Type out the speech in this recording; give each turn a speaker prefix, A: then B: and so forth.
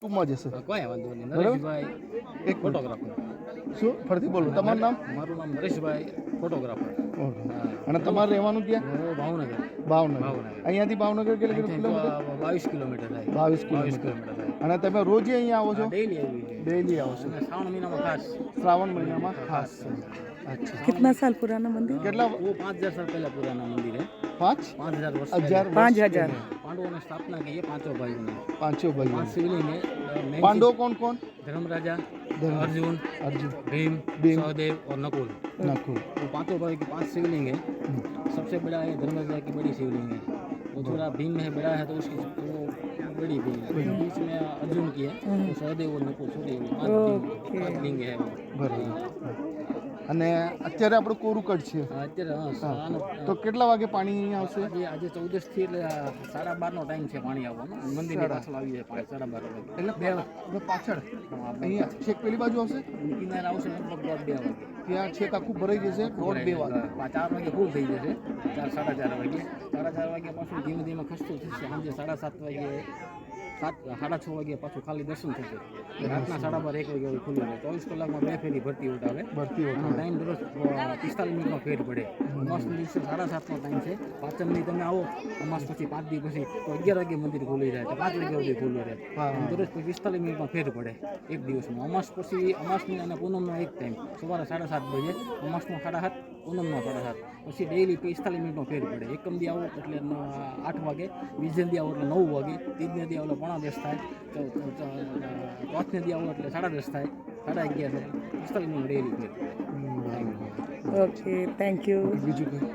A: ટૂંકમાં જશે
B: કોઈ વાંધો નહીં.
A: બરાબર.
B: નરેશભાઈ
A: એક મિનિટ.
B: ફોટોગ્રાફર.
A: શું ફરીથી બોલો તમારું નામ
B: મારું નામ નરેશભાઈ ફોટોગ્રાફર.
A: ઓકે. અને તમારે રહેવાનું ક્યાં
B: હું ભાવનગર.
A: ભાવનગર
B: ભાવનગર.
A: અહીંયાથી ભાવનગર કેટલા કિલોમીટર
B: 22 કિલોમીટર થાય.
A: 22
B: 22
A: કિલોમીટર
B: કિલોમીટર થાય.
A: અને તમે રોજ અહીંયા આવો છો
B: ડેઈલી આવી છે.
A: ડેઈલી આવો છો
B: અને શ્રાવણ મહિનામાં ખાસ.
A: શ્રાવણ મહિનામાં ખાસ અચ્છા
C: कितना साल पुराना मंदिर?
A: કેટલા
B: वो 5000 साल पहले पुराना मंदिर है. 5000 वर्ष पहले.
A: 5000
B: पांडवों ने स्थापना की है पांचों भाइयों ने.
A: પાંચો ભાઈઓ
B: 5 शिवलिंग है. main
A: પાંડવો કોણ કોણ
B: धर्मराजा,
A: धर्म-
B: अर्जुन,
A: अर्जुन
B: भीम,
A: भीम,
B: सहदेव और नकुल.
A: नकुल
B: वो पांचों भाई की 5 शिवलिंग है. सबसे बड़ा है धर्मराजा की बड़ी शिवलिंग है. वो थोड़ा भीम में बड़ा है तो उसकी वो बड़ी भी है. बीच में अर्जुन की है. तो सहदेव और नकुल छोटी है. पांच लिंग है वो.
A: બરાબર અને અત્યારે આપણું કોરું કટ છે
B: અત્યારે આનો
A: તો કેટલા વાગે પાણી અહીંયા આવશે
B: આજે 14 થી એટલે 12:30 નો ટાઈમ છે પાણી આવવાનો. મંદિરની પાછળ આવી જાય 12:30 વાગે.
A: એટલે બે પાછળ અહીંયા છેક પેલી બાજુ આવશે
B: કિનારે આવશે લગભગ 2 વાગે.
A: ત્યાં છેક આખું ભરાઈ જશે 1:30 વાગે
B: 4 વાગે ફૂલ થઈ જશે. 4 4:30 વાગે 4:30 વાગે પાછું ધીમે ધીમે ખસતું થશે. સાંજે 7:30 વાગે 6:30 વાગે પાછું ખાલી દર્શન થશે. રાતના 12:30 1 વાગે ખુલ્લું રહે. 24 કલાકમાં 2 ફેરી ભરતી ઉઠાવે.
A: ભરતી
B: એનો ટાઈમ દરરોજ 45 મિનિટનો ફેર પડે. અમાસના દિવસે 7:30નો ટાઈમ છે. પાંચમની તમે આવો અમાસ પછી 5 દી પછી તો 11 વાગે મંદિર ખુલી જાય તો 5 વાગ્યા સુધી ખુલ્લું રહે. દરરોજ 45 મિનિટનો ફેર પડે એક દિવસમાં. અમાસ પછી અમાસની અને પૂનમનો એક ટાઈમ સવારે 7:30 વાગે અમાસનો 7:30 પૂનમનો 7:30 પછી ડેઈલી 45 મિનિટનો ફેર પડે. એકમ દી આવો એટલે 8 વાગે, બીજે દી આવો એટલે 9 વાગે, ત્રીજને દી આવો એટલે 10:15 થાય, ચોથને દી આવો એટલે 10:30 થાય, 11:30 થાય. 45 minute daily fair.
C: Okay thank you.
A: બીજું કંઈ